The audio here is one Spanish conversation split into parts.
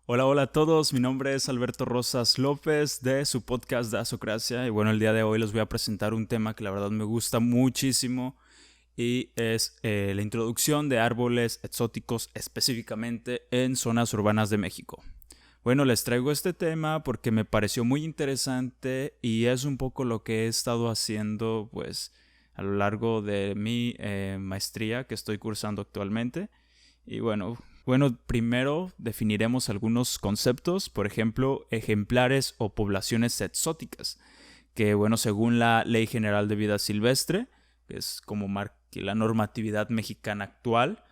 Hola a todos, mi nombre es Alberto Rosas López de su podcast de Azocracia y bueno, el día de hoy les voy a presentar un tema que la verdad me gusta muchísimo y es la introducción de árboles exóticos específicamente en zonas urbanas de México. Bueno, les traigo este tema porque me pareció muy interesante y es un poco lo que he estado haciendo pues a lo largo de mi maestría que estoy cursando actualmente. Y bueno, primero definiremos algunos conceptos, por ejemplo, ejemplares o poblaciones exóticas, que bueno, según la Ley General de Vida Silvestre, que es como marca la normatividad mexicana actual,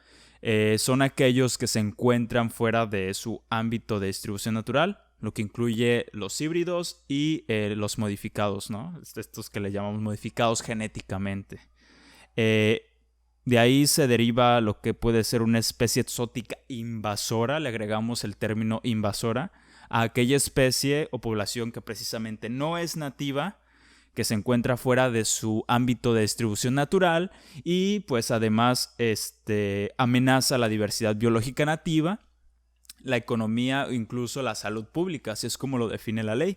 son aquellos que se encuentran fuera de su ámbito de distribución natural, lo que incluye los híbridos y los modificados, ¿no? Estos que le llamamos modificados genéticamente. Eh, de ahí se deriva lo que puede ser una especie exótica invasora, le agregamos el término invasora, a aquella especie o población que precisamente no es nativa, que se encuentra fuera de su ámbito de distribución natural y pues además amenaza la diversidad biológica nativa, la economía o incluso la salud pública, así es como lo define la ley.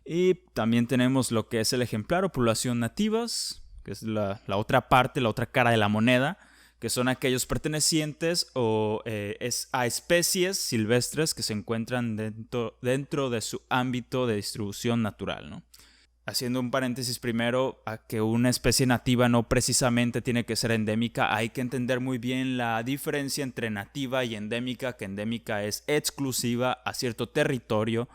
Y también tenemos lo que es el ejemplar o población nativas, que es la otra parte, la otra cara de la moneda, que son aquellos pertenecientes a especies silvestres que se encuentran dentro de su ámbito de distribución natural, ¿no? Haciendo un paréntesis primero, a que una especie nativa no precisamente tiene que ser endémica, hay que entender muy bien la diferencia entre nativa y endémica, que endémica es exclusiva a cierto territorio,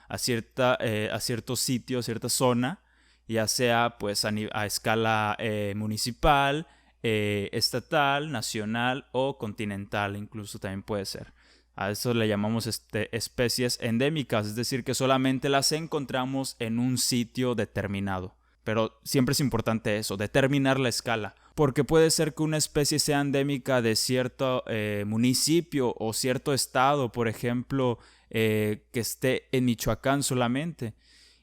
a cierto sitio, a cierta zona, ya sea pues a escala municipal, estatal, nacional o continental, incluso también puede ser. A eso le llamamos especies endémicas, es decir, que solamente las encontramos en un sitio determinado. Pero siempre es importante eso, determinar la escala, porque puede ser que una especie sea endémica de cierto municipio o cierto estado, por ejemplo, que esté en Michoacán solamente,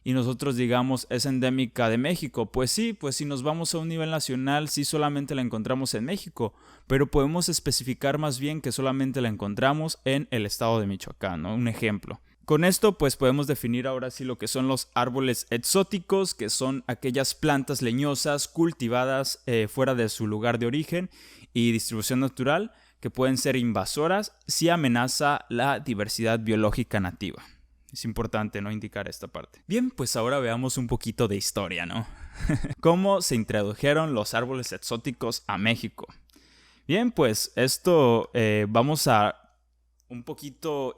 y nosotros digamos es endémica de México. Pues sí, pues si nos vamos a un nivel nacional, sí solamente la encontramos en México, pero podemos especificar más bien que solamente la encontramos en el estado de Michoacán, ¿no? Un ejemplo. Con esto pues podemos definir ahora sí lo que son los árboles exóticos, que son aquellas plantas leñosas cultivadas fuera de su lugar de origen y distribución natural, que pueden ser invasoras si amenaza la diversidad biológica nativa. Es importante no indicar esta parte. Bien, pues ahora veamos un poquito de historia, ¿no? ¿Cómo se introdujeron los árboles exóticos a México? Bien, pues esto vamos a un poquito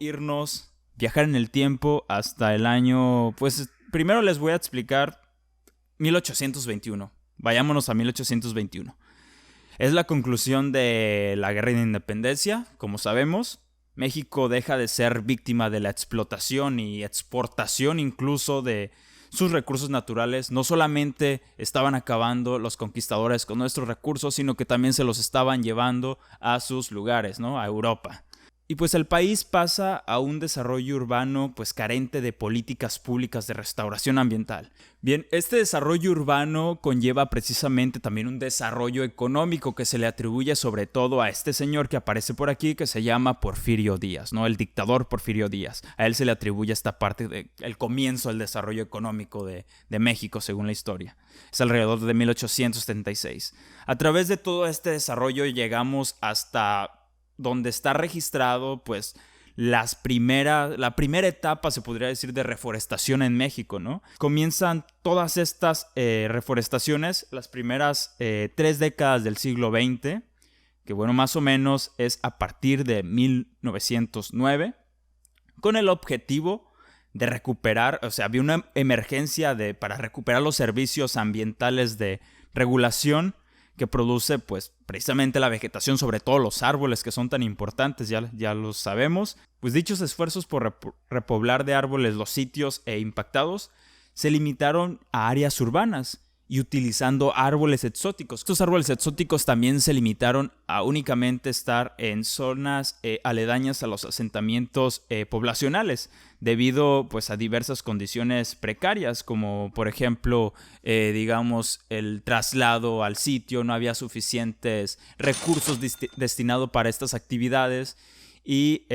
viajar en el tiempo hasta el año, pues primero les voy a explicar 1821. Vayámonos a 1821. Es la conclusión de la Guerra de Independencia, como sabemos. México deja de ser víctima de la explotación y exportación incluso de sus recursos naturales. No solamente estaban acabando los conquistadores con nuestros recursos, sino que también se los estaban llevando a sus lugares, ¿no? A Europa. Y pues el país pasa a un desarrollo urbano pues carente de políticas públicas de restauración ambiental. Bien, este desarrollo urbano conlleva precisamente también un desarrollo económico que se le atribuye sobre todo a este señor que aparece por aquí, que se llama Porfirio Díaz, ¿no? El dictador Porfirio Díaz. A él se le atribuye esta parte del comienzo del desarrollo económico de México, según la historia. Es alrededor de 1876. A través de todo este desarrollo llegamos hasta donde está registrado pues la primera etapa, se podría decir, de reforestación en México, ¿no? Comienzan todas estas reforestaciones, las primeras 3 décadas del siglo XX, que bueno, más o menos es a partir de 1909, con el objetivo de recuperar, o sea, había una emergencia para recuperar los servicios ambientales de regulación que produce pues precisamente la vegetación, sobre todo los árboles que son tan importantes, ya lo sabemos. Pues dichos esfuerzos por repoblar de árboles los sitios impactados se limitaron a áreas urbanas y utilizando árboles exóticos. Estos árboles exóticos también se limitaron a únicamente estar en zonas aledañas a los asentamientos poblacionales, debido pues a diversas condiciones precarias, como por ejemplo, digamos, el traslado al sitio, no había suficientes recursos destinados para estas actividades. y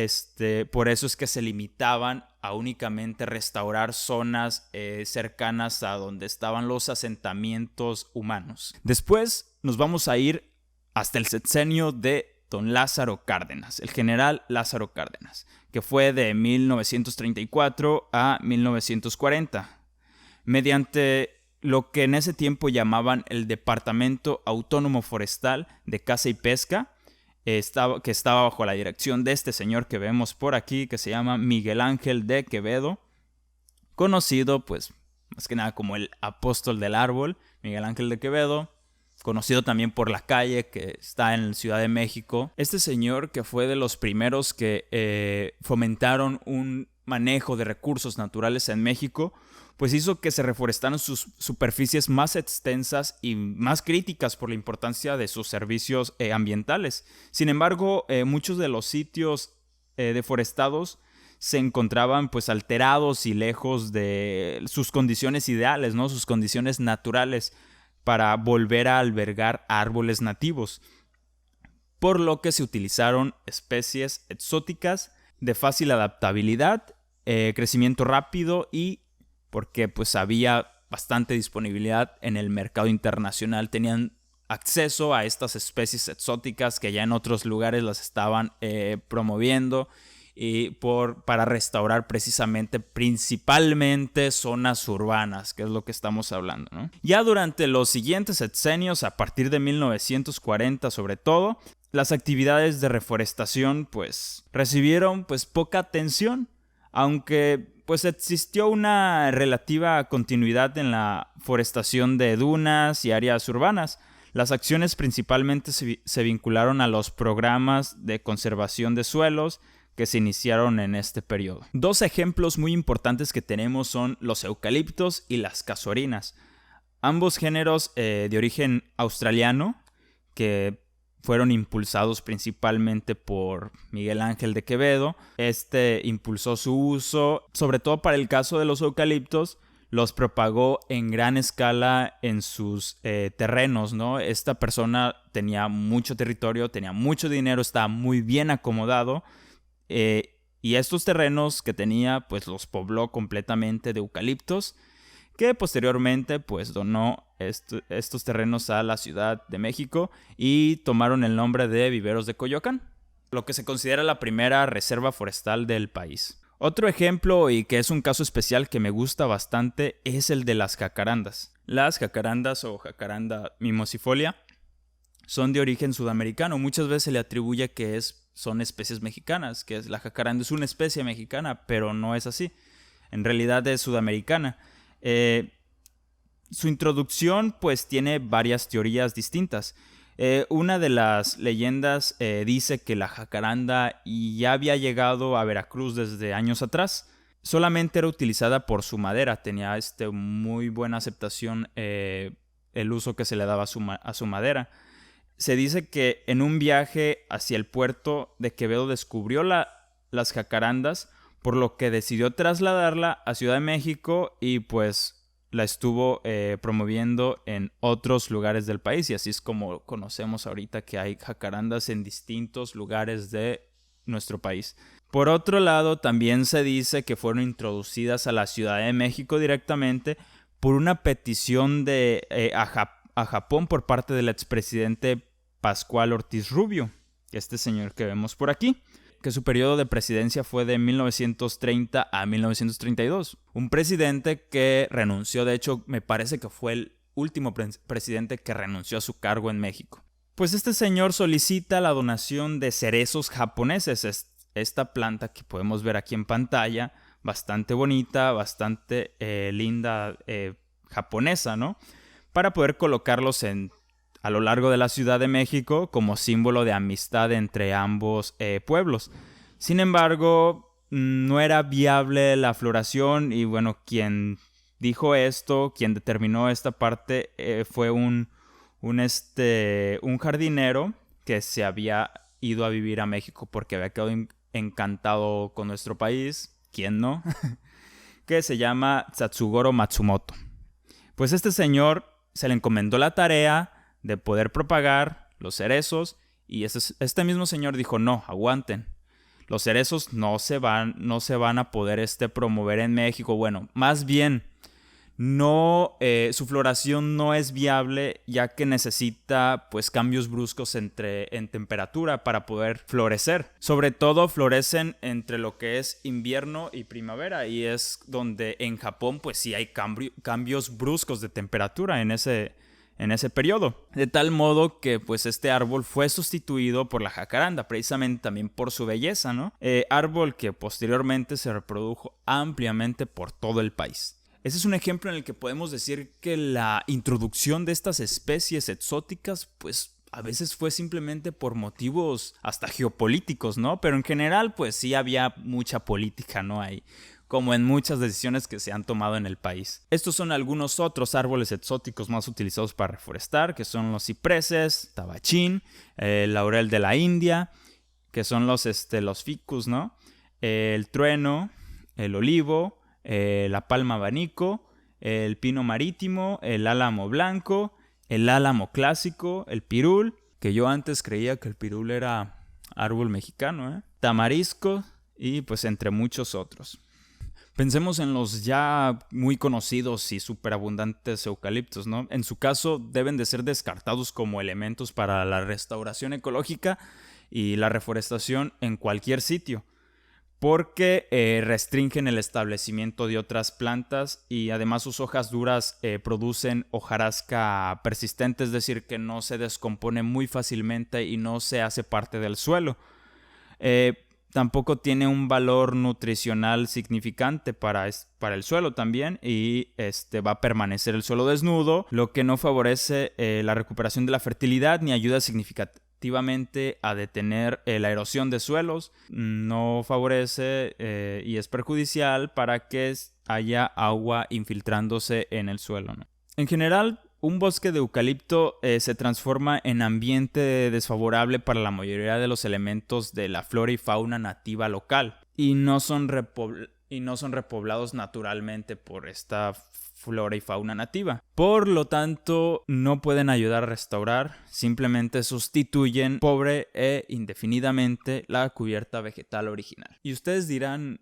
por eso es que se limitaban a únicamente restaurar zonas cercanas a donde estaban los asentamientos humanos. Después nos vamos a ir hasta el sexenio de don Lázaro Cárdenas, el general Lázaro Cárdenas, que fue de 1934 a 1940, mediante lo que en ese tiempo llamaban el Departamento Autónomo Forestal de Caza y Pesca, que estaba bajo la dirección de este señor que vemos por aquí, que se llama Miguel Ángel de Quevedo, conocido pues más que nada como el apóstol del árbol, Miguel Ángel de Quevedo, conocido también por la calle que está en la Ciudad de México. Este señor, que fue de los primeros que fomentaron un manejo de recursos naturales en México, pues hizo que se reforestaran sus superficies más extensas y más críticas por la importancia de sus servicios ambientales. Sin embargo, muchos de los sitios deforestados se encontraban pues alterados y lejos de sus condiciones ideales, ¿no? Sus condiciones naturales para volver a albergar árboles nativos, por lo que se utilizaron especies exóticas de fácil adaptabilidad, crecimiento rápido y porque pues había bastante disponibilidad en el mercado internacional. Tenían acceso a estas especies exóticas que ya en otros lugares las estaban promoviendo y para restaurar principalmente zonas urbanas, que es lo que estamos hablando, ¿no? Ya durante los siguientes sexenios, a partir de 1940 sobre todo, las actividades de reforestación pues recibieron pues poca atención, aunque pues existió una relativa continuidad en la forestación de dunas y áreas urbanas. Las acciones principalmente se vincularon a los programas de conservación de suelos que se iniciaron en este periodo. Dos ejemplos muy importantes que tenemos son los eucaliptos y las casuarinas, ambos géneros de origen australiano que fueron impulsados principalmente por Miguel Ángel de Quevedo. Impulsó su uso, sobre todo para el caso de los eucaliptos, los propagó en gran escala en sus terrenos, ¿no? Esta persona tenía mucho territorio, tenía mucho dinero, estaba muy bien acomodado, y estos terrenos que tenía, pues los pobló completamente de eucaliptos, que posteriormente pues donó estos terrenos a la Ciudad de México y tomaron el nombre de Viveros de Coyoacán, lo que se considera la primera reserva forestal del país. Otro ejemplo, y que es un caso especial que me gusta bastante, es el de las jacarandas. Las jacarandas o Jacaranda mimosifolia son de origen sudamericano. Muchas veces se le atribuye que son especies mexicanas, que la jacaranda es una especie mexicana, pero no es así. En realidad es sudamericana. Su introducción pues tiene varias teorías distintas. Una de las leyendas dice que la jacaranda ya había llegado a Veracruz desde años atrás. Solamente era utilizada por su madera. Tenía muy buena aceptación el uso que se le daba a su madera. Se dice que en un viaje hacia el puerto de Quevedo descubrió las jacarandas, por lo que decidió trasladarla a Ciudad de México y pues la estuvo promoviendo en otros lugares del país, y así es como conocemos ahorita que hay jacarandas en distintos lugares de nuestro país. Por otro lado, también se dice que fueron introducidas a la Ciudad de México directamente por una petición a Japón por parte del expresidente Pascual Ortiz Rubio, este señor que vemos por aquí, que su periodo de presidencia fue de 1930 a 1932. Un presidente que renunció, de hecho, me parece que fue el último presidente que renunció a su cargo en México. Pues este señor solicita la donación de cerezos japoneses, esta planta que podemos ver aquí en pantalla, bastante bonita, bastante linda, japonesa, ¿no? Para poder colocarlos a lo largo de la Ciudad de México como símbolo de amistad entre ambos pueblos. Sin embargo, no era viable la floración y bueno, quien dijo esto, quien determinó esta parte fue un jardinero que se había ido a vivir a México porque había quedado encantado con nuestro país, ¿quién no? Que se llama Tatsugoro Matsumoto. Pues este señor se le encomendó la tarea de poder propagar los cerezos y este mismo señor dijo, no, aguanten. Los cerezos no se van a poder promover en México. Bueno, más bien, no, su floración no es viable, ya que necesita pues cambios bruscos en temperatura para poder florecer. Sobre todo florecen entre lo que es invierno y primavera, y es donde en Japón pues sí hay cambios bruscos de temperatura en ese periodo. De tal modo que pues este árbol fue sustituido por la jacaranda, precisamente también por su belleza, ¿no? Árbol que posteriormente se reprodujo ampliamente por todo el país. Ese es un ejemplo en el que podemos decir que la introducción de estas especies exóticas, pues a veces fue simplemente por motivos hasta geopolíticos, ¿no? Pero en general, pues sí había mucha política, ¿no? Ahí, como en muchas decisiones que se han tomado en el país. Estos son algunos otros árboles exóticos más utilizados para reforestar, que son los cipreses, tabachín, el laurel de la India, que son los ficus, ¿no? El trueno, el olivo, la palma abanico, el pino marítimo, el álamo blanco, el álamo clásico, el pirul, que yo antes creía que el pirul era árbol mexicano, tamarisco y pues entre muchos otros. Pensemos en los ya muy conocidos y superabundantes eucaliptos, ¿no? En su caso deben de ser descartados como elementos para la restauración ecológica y la reforestación en cualquier sitio, porque restringen el establecimiento de otras plantas y además sus hojas duras producen hojarasca persistente, es decir, que no se descompone muy fácilmente y no se hace parte del suelo. Tampoco tiene un valor nutricional significante para el suelo también, y va a permanecer el suelo desnudo, lo que no favorece la recuperación de la fertilidad ni ayuda significativamente a detener la erosión de suelos, no favorece y es perjudicial para que haya agua infiltrándose en el suelo, ¿no? En general, un bosque de eucalipto se transforma en ambiente desfavorable para la mayoría de los elementos de la flora y fauna nativa local, y no son repoblados naturalmente por esta flora y fauna nativa. Por lo tanto, no pueden ayudar a restaurar, simplemente sustituyen pobre e indefinidamente la cubierta vegetal original. Y ustedes dirán,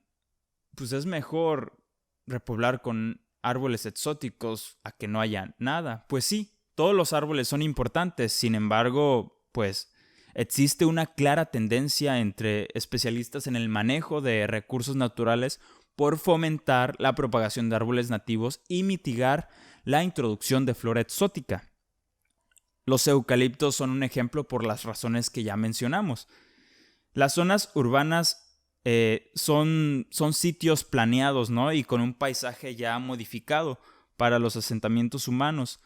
pues es mejor repoblar con árboles exóticos a que no haya nada. Pues sí, todos los árboles son importantes, sin embargo, pues existe una clara tendencia entre especialistas en el manejo de recursos naturales por fomentar la propagación de árboles nativos y mitigar la introducción de flora exótica. Los eucaliptos son un ejemplo por las razones que ya mencionamos. Las zonas urbanas son sitios planeados, ¿no? Y con un paisaje ya modificado para los asentamientos humanos,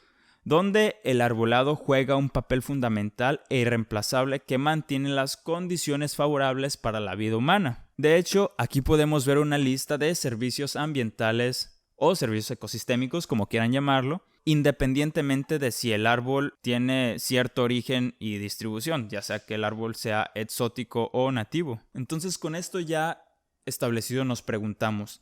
donde el arbolado juega un papel fundamental e irreemplazable que mantiene las condiciones favorables para la vida humana. De hecho, aquí podemos ver una lista de servicios ambientales o servicios ecosistémicos, como quieran llamarlo, independientemente de si el árbol tiene cierto origen y distribución, ya sea que el árbol sea exótico o nativo. Entonces, con esto ya establecido, nos preguntamos,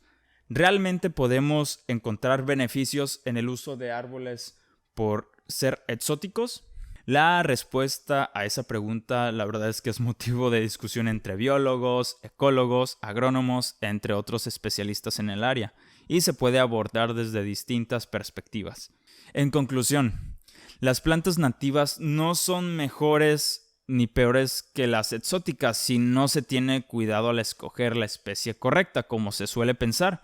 ¿realmente podemos encontrar beneficios en el uso de árboles por ser exóticos? La respuesta a esa pregunta, la verdad es que es motivo de discusión entre biólogos, ecólogos, agrónomos, entre otros especialistas en el área, y se puede abordar desde distintas perspectivas. En conclusión, las plantas nativas no son mejores ni peores que las exóticas si no se tiene cuidado al escoger la especie correcta, como se suele pensar.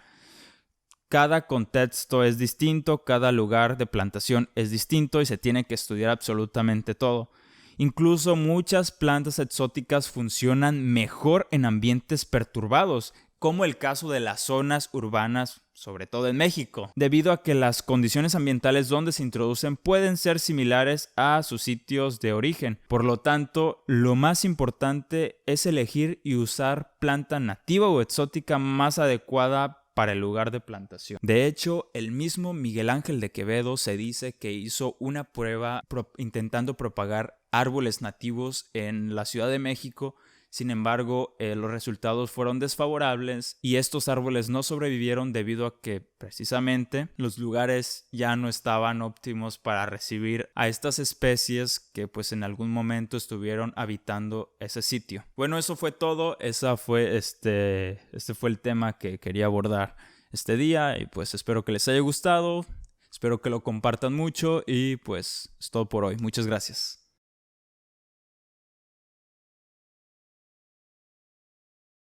Cada contexto es distinto, cada lugar de plantación es distinto y se tiene que estudiar absolutamente todo. Incluso muchas plantas exóticas funcionan mejor en ambientes perturbados, como el caso de las zonas urbanas, sobre todo en México, debido a que las condiciones ambientales donde se introducen pueden ser similares a sus sitios de origen. Por lo tanto, lo más importante es elegir y usar planta nativa o exótica más adecuada para el lugar de plantación. De hecho, el mismo Miguel Ángel de Quevedo se dice que hizo una prueba intentando propagar árboles nativos en la Ciudad de México Sin embargo, los resultados fueron desfavorables y estos árboles no sobrevivieron debido a que precisamente los lugares ya no estaban óptimos para recibir a estas especies que pues en algún momento estuvieron habitando ese sitio. Bueno, eso fue todo. Este fue el tema que quería abordar este día y pues espero que les haya gustado. Espero que lo compartan mucho y pues es todo por hoy. Muchas gracias.